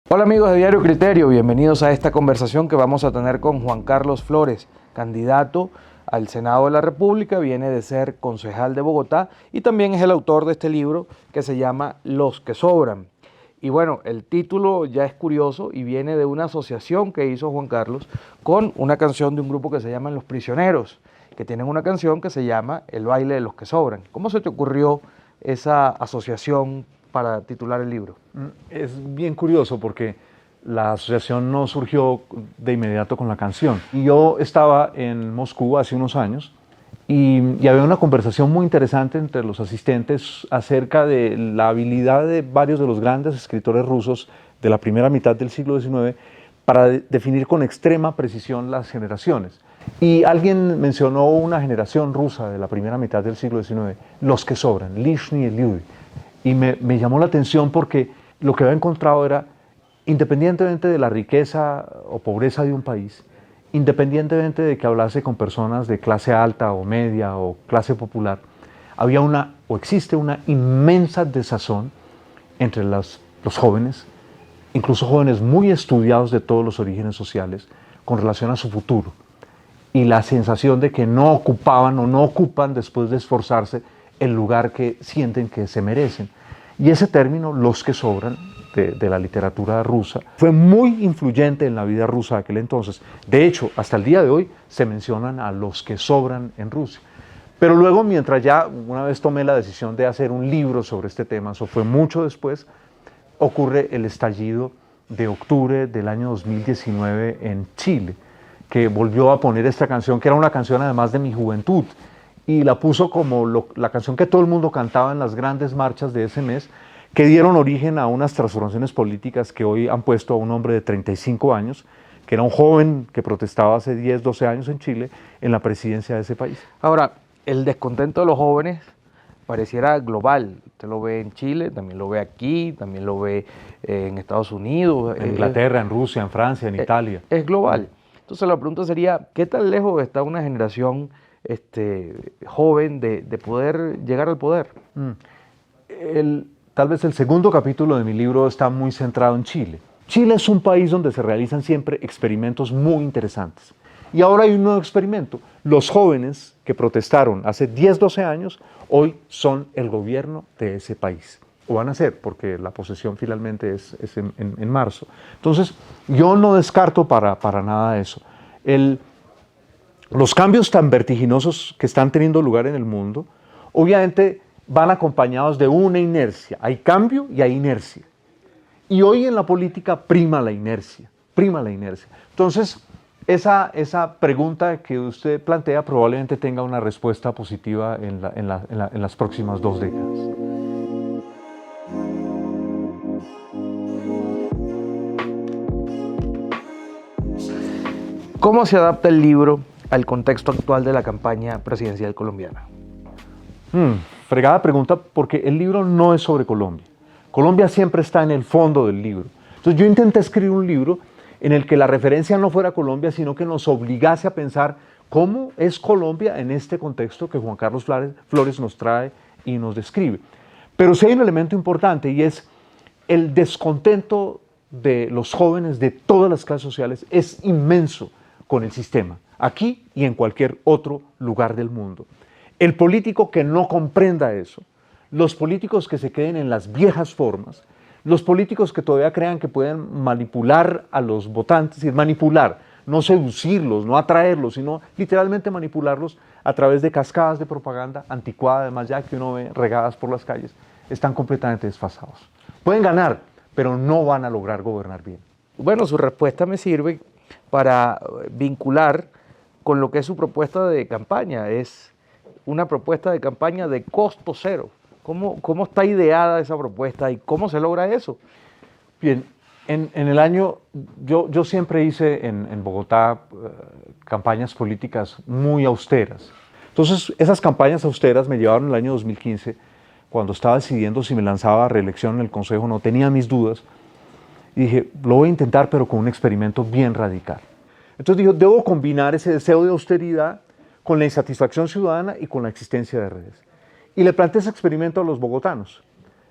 Hola amigos de Diario Criterio, bienvenidos a esta conversación que vamos a tener con Juan Carlos Flores, candidato al Senado de la República, viene de ser concejal de Bogotá y también es el autor de este libro que se llama Los que sobran. Y bueno, el título ya es curioso y viene de una asociación que hizo Juan Carlos con una canción de un grupo que se llama Los Prisioneros, que tienen una canción que se llama El baile de los que sobran. ¿Cómo se te ocurrió esa asociación para titular el libro? Es bien curioso porque la asociación no surgió de inmediato con la canción. Y yo estaba en Moscú hace unos años y había una conversación muy interesante entre los asistentes acerca de la habilidad de varios de los grandes escritores rusos de la primera mitad del siglo XIX para definir con extrema precisión las generaciones. Y alguien mencionó una generación rusa de la primera mitad del siglo XIX, los que sobran, Lishny y Lyudy. Y me llamó la atención porque lo que había encontrado era, independientemente de la riqueza o pobreza de un país, independientemente de que hablase con personas de clase alta o media o clase popular, había o existe una inmensa desazón entre los jóvenes, incluso jóvenes muy estudiados de todos los orígenes sociales, con relación a su futuro. Y la sensación de que no ocupaban o no ocupan, después de esforzarse, el lugar que sienten que se merecen. Y ese término, los que sobran, de la literatura rusa, fue muy influyente en la vida rusa de aquel entonces. De hecho, hasta el día de hoy se mencionan a los que sobran en Rusia. Pero luego, mientras ya una vez tomé la decisión de hacer un libro sobre este tema, eso fue mucho después, ocurre el estallido de octubre del año 2019 en Chile, que volvió a poner esta canción, que era una canción además de mi juventud, y la puso como la canción que todo el mundo cantaba en las grandes marchas de ese mes, que dieron origen a unas transformaciones políticas que hoy han puesto a un hombre de 35 años, que era un joven que protestaba hace 10, 12 años en Chile, en la presidencia de ese país. Ahora, el descontento de los jóvenes pareciera global. Usted lo ve en Chile, también lo ve aquí, también lo ve en Estados Unidos. En Inglaterra, en Rusia, en Francia, en Italia. Es global. Entonces la pregunta sería, ¿qué tan lejos está una generación joven de poder llegar al poder? Tal vez el segundo capítulo de mi libro está muy centrado en Chile. Chile es un país donde se realizan siempre experimentos muy interesantes. Y ahora hay un nuevo experimento. Los jóvenes que protestaron hace 10, 12 años, hoy son el gobierno de ese país. O van a ser, porque la posesión finalmente es en marzo. Entonces, yo no descarto para nada eso. Los cambios tan vertiginosos que están teniendo lugar en el mundo, obviamente van acompañados de una inercia. Hay cambio y hay inercia. Y hoy en la política prima la inercia, prima la inercia. Entonces, esa pregunta que usted plantea probablemente tenga una respuesta positiva en las próximas 2 décadas. ¿Cómo se adapta el libro al contexto actual de la campaña presidencial colombiana? Fregada pregunta, porque el libro no es sobre Colombia. Colombia siempre está en el fondo del libro. Entonces yo intenté escribir un libro en el que la referencia no fuera Colombia, sino que nos obligase a pensar cómo es Colombia en este contexto que Juan Carlos Flores nos trae y nos describe. Pero sí hay un elemento importante y es el descontento de los jóvenes de todas las clases sociales es inmenso con el sistema, aquí y en cualquier otro lugar del mundo. El político que no comprenda eso, los políticos que se queden en las viejas formas, los políticos que todavía crean que pueden manipular a los votantes, y manipular, no seducirlos, no atraerlos, sino literalmente manipularlos a través de cascadas de propaganda anticuada, además ya que uno ve regadas por las calles, están completamente desfasados. Pueden ganar, pero no van a lograr gobernar bien. Bueno, su respuesta me sirve para vincular con lo que es su propuesta de campaña. Es una propuesta de campaña de costo cero. ¿Cómo está ideada esa propuesta y cómo se logra eso? Bien, en el año, yo siempre hice en Bogotá campañas políticas muy austeras. Entonces, esas campañas austeras me llevaron el año 2015, cuando estaba decidiendo si me lanzaba a reelección en el Consejo, no tenía mis dudas, y dije, lo voy a intentar, pero con un experimento bien radical. Entonces dije, debo combinar ese deseo de austeridad con la insatisfacción ciudadana y con la existencia de redes. Y le planteé ese experimento a los bogotanos.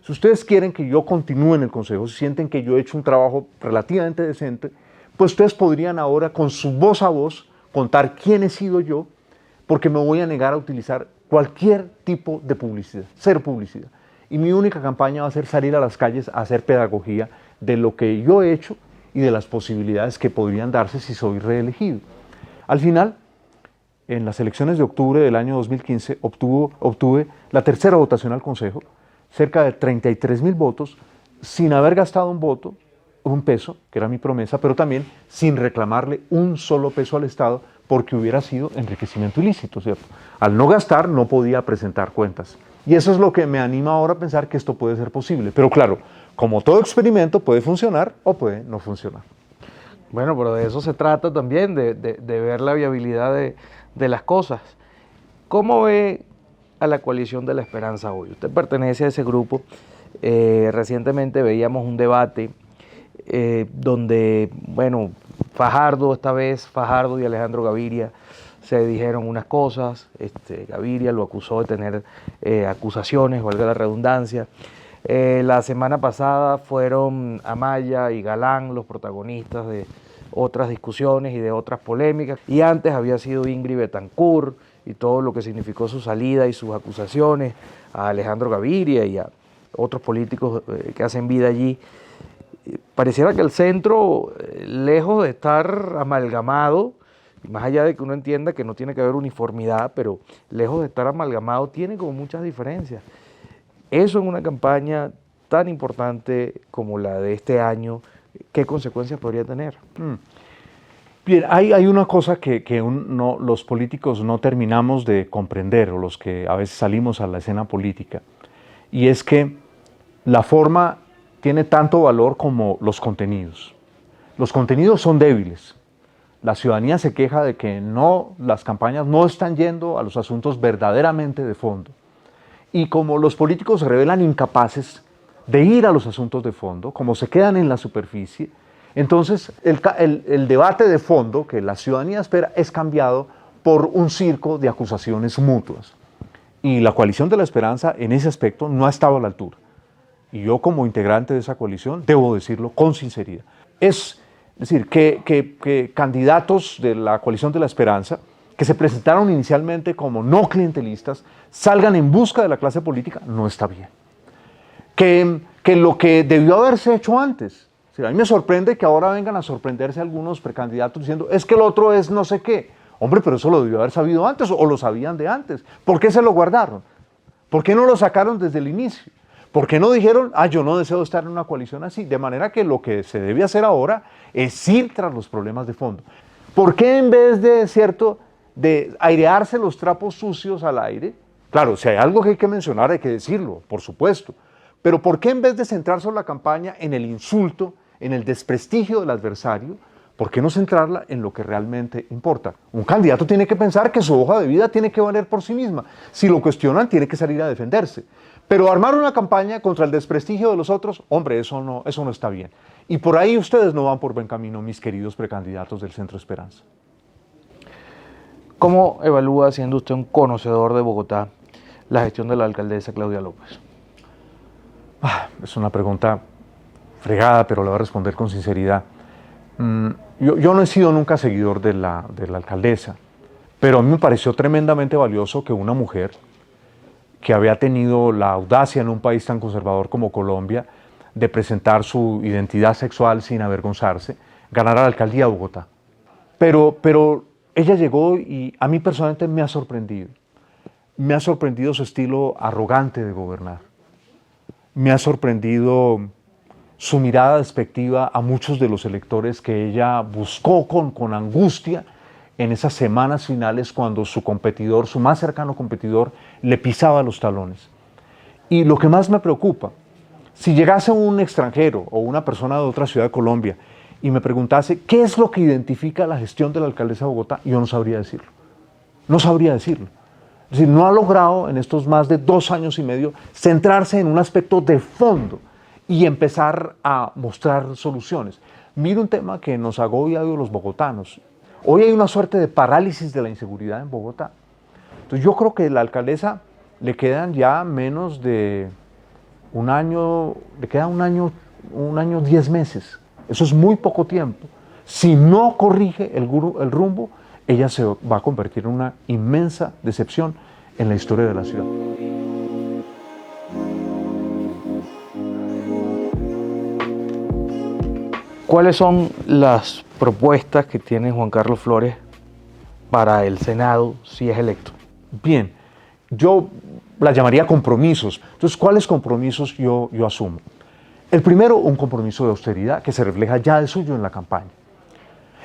Si ustedes quieren que yo continúe en el Consejo, si sienten que yo he hecho un trabajo relativamente decente, pues ustedes podrían ahora con su voz a voz contar quién he sido yo, porque me voy a negar a utilizar cualquier tipo de publicidad, cero publicidad. Y mi única campaña va a ser salir a las calles a hacer pedagogía de lo que yo he hecho y de las posibilidades que podrían darse si soy reelegido. Al final, en las elecciones de octubre del año 2015, obtuve la tercera votación al Consejo, cerca de 33.000 votos, sin haber gastado un voto, un peso, que era mi promesa, pero también sin reclamarle un solo peso al Estado, porque hubiera sido enriquecimiento ilícito, ¿cierto? Al no gastar no podía presentar cuentas. Y eso es lo que me anima ahora a pensar que esto puede ser posible. Pero claro, como todo experimento puede funcionar o puede no funcionar. Bueno, pero de eso se trata también, de ver la viabilidad de las cosas. ¿Cómo ve a la Coalición de la Esperanza hoy? Usted pertenece a ese grupo. Recientemente veíamos un debate donde, bueno, Fajardo y Alejandro Gaviria se dijeron unas cosas. Gaviria lo acusó de tener acusaciones, valga la redundancia. La semana pasada fueron Amaya y Galán los protagonistas de otras discusiones y de otras polémicas. Y antes había sido Ingrid Betancourt y todo lo que significó su salida y sus acusaciones a Alejandro Gaviria y a otros políticos que hacen vida allí. Pareciera que el centro, lejos de estar amalgamado, más allá de que uno entienda que no tiene que haber uniformidad, pero lejos de estar amalgamado, tiene como muchas diferencias. Eso en una campaña tan importante como la de este año, ¿qué consecuencias podría tener? Bien, hay una cosa que los políticos no terminamos de comprender, o los que a veces salimos a la escena política, y es que la forma tiene tanto valor como los contenidos. Los contenidos son débiles. La ciudadanía se queja de que las campañas no están yendo a los asuntos verdaderamente de fondo. Y como los políticos se revelan incapaces de ir a los asuntos de fondo, como se quedan en la superficie, entonces el debate de fondo que la ciudadanía espera es cambiado por un circo de acusaciones mutuas. Y la Coalición de la Esperanza en ese aspecto no ha estado a la altura. Y yo como integrante de esa coalición debo decirlo con sinceridad. Es decir, que candidatos de la Coalición de la Esperanza que se presentaron inicialmente como no clientelistas salgan en busca de la clase política no está bien. Que lo que debió haberse hecho antes. O sea, a mí me sorprende que ahora vengan a sorprenderse algunos precandidatos diciendo es que el otro es no sé qué. Hombre, pero eso lo debió haber sabido antes o lo sabían de antes. ¿Por qué se lo guardaron? ¿Por qué no lo sacaron desde el inicio? ¿Por qué no dijeron, yo no deseo estar en una coalición así? De manera que lo que se debe hacer ahora es ir tras los problemas de fondo. ¿Por qué en vez de airearse los trapos sucios al aire? Claro, si hay algo que hay que mencionar, hay que decirlo, por supuesto. Pero ¿por qué en vez de centrar sobre la campaña en el insulto, en el desprestigio del adversario, por qué no centrarla en lo que realmente importa? Un candidato tiene que pensar que su hoja de vida tiene que valer por sí misma. Si lo cuestionan, tiene que salir a defenderse. Pero armar una campaña contra el desprestigio de los otros, hombre, eso no está bien. Y por ahí ustedes no van por buen camino, mis queridos precandidatos del Centro Esperanza. ¿Cómo evalúa, siendo usted un conocedor de Bogotá, la gestión de la alcaldesa Claudia López? Es una pregunta fregada, pero la voy a responder con sinceridad. Yo no he sido nunca seguidor de la alcaldesa, pero a mí me pareció tremendamente valioso que una mujer que había tenido la audacia en un país tan conservador como Colombia de presentar su identidad sexual sin avergonzarse, ganara la alcaldía de Bogotá. Pero ella llegó y a mí personalmente me ha sorprendido. Me ha sorprendido su estilo arrogante de gobernar. Me ha sorprendido su mirada despectiva a muchos de los electores que ella buscó con angustia en esas semanas finales cuando su competidor, su más cercano competidor, le pisaba los talones. Y lo que más me preocupa, si llegase un extranjero o una persona de otra ciudad de Colombia y me preguntase qué es lo que identifica la gestión de la alcaldesa de Bogotá, yo no sabría decirlo. No sabría decirlo. Es decir, no ha logrado en estos más de 2 años y medio centrarse en un aspecto de fondo y empezar a mostrar soluciones. Mire un tema que nos agobia a los bogotanos. Hoy hay una suerte de parálisis de la inseguridad en Bogotá. Entonces yo creo que a la alcaldesa le quedan ya menos de le queda un año 10 meses. Eso es muy poco tiempo. Si no corrige el rumbo, ella se va a convertir en una inmensa decepción en la historia de la ciudad. ¿Cuáles son las propuestas que tiene Juan Carlos Flores para el Senado si es electo? Bien, yo las llamaría compromisos. Entonces, ¿cuáles compromisos yo asumo? El primero, un compromiso de austeridad que se refleja ya de suyo en la campaña.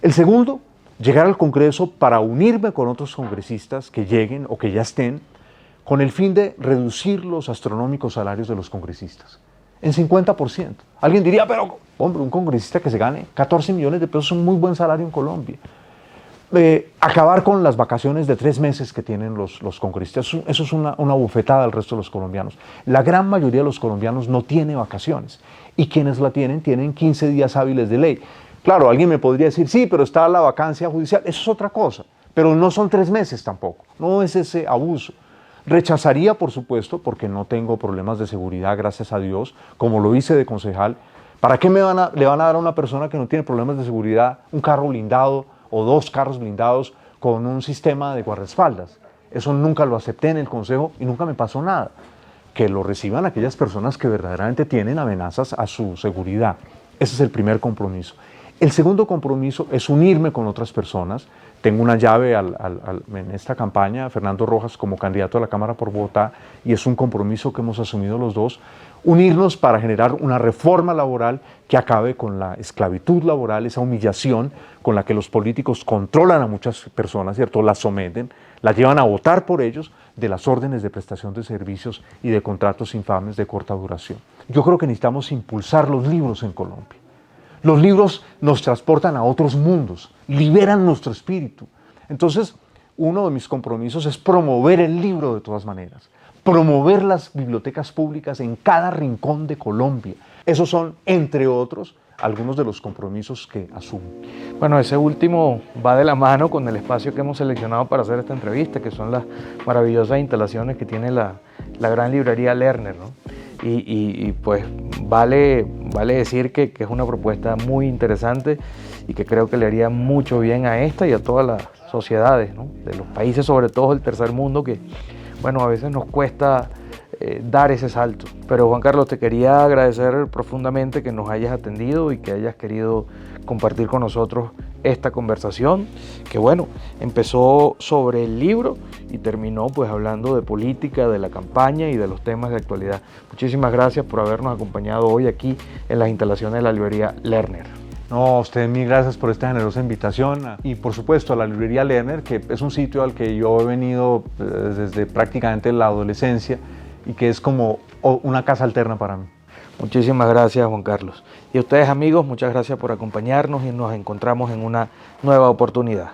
El segundo, llegar al Congreso para unirme con otros congresistas que lleguen o que ya estén, con el fin de reducir los astronómicos salarios de los congresistas en 50%. Alguien diría, pero hombre, un congresista que se gane 14 millones de pesos es un muy buen salario en Colombia. Acabar con las vacaciones de 3 meses que tienen los congresistas, eso es una bofetada al resto de los colombianos. La gran mayoría de los colombianos no tiene vacaciones y quienes la tienen 15 días hábiles de ley. Claro, alguien me podría decir, sí, pero está la vacancia judicial, eso es otra cosa, pero no son 3 meses tampoco, no es ese abuso. Rechazaría, por supuesto, porque no tengo problemas de seguridad, gracias a Dios, como lo hice de concejal. ¿Para qué le van a dar a una persona que no tiene problemas de seguridad un carro blindado o 2 carros blindados con un sistema de guardaespaldas? Eso nunca lo acepté en el Consejo y nunca me pasó nada. Que lo reciban aquellas personas que verdaderamente tienen amenazas a su seguridad. Ese es el primer compromiso. El segundo compromiso es unirme con otras personas. Tengo una llave en esta campaña, Fernando Rojas, como candidato a la Cámara por Bogotá, y es un compromiso que hemos asumido los dos, unirnos para generar una reforma laboral que acabe con la esclavitud laboral, esa humillación con la que los políticos controlan a muchas personas, ¿cierto? Las someten, las llevan a votar por ellos de las órdenes de prestación de servicios y de contratos infames de corta duración. Yo creo que necesitamos impulsar los libros en Colombia. Los libros nos transportan a otros mundos, liberan nuestro espíritu. Entonces, uno de mis compromisos es promover el libro de todas maneras, promover las bibliotecas públicas en cada rincón de Colombia. Esos son, entre otros, algunos de los compromisos que asumo. Bueno, ese último va de la mano con el espacio que hemos seleccionado para hacer esta entrevista, que son las maravillosas instalaciones que tiene la gran librería Lerner, ¿no? Y pues vale decir que es una propuesta muy interesante y que creo que le haría mucho bien a esta y a todas las sociedades, ¿no? De los países, sobre todo el tercer mundo, que bueno, a veces nos cuesta dar ese salto. Pero Juan Carlos, te quería agradecer profundamente que nos hayas atendido y que hayas querido compartir con nosotros esta conversación, que bueno, empezó sobre el libro y terminó pues hablando de política, de la campaña y de los temas de actualidad. Muchísimas gracias por habernos acompañado hoy aquí en las instalaciones de la librería Lerner. No, a usted mil gracias por esta generosa invitación y por supuesto a la librería Lerner, que es un sitio al que yo he venido desde prácticamente la adolescencia y que es como una casa alterna para mí. Muchísimas gracias, Juan Carlos. Y a ustedes, amigos, muchas gracias por acompañarnos y nos encontramos en una nueva oportunidad.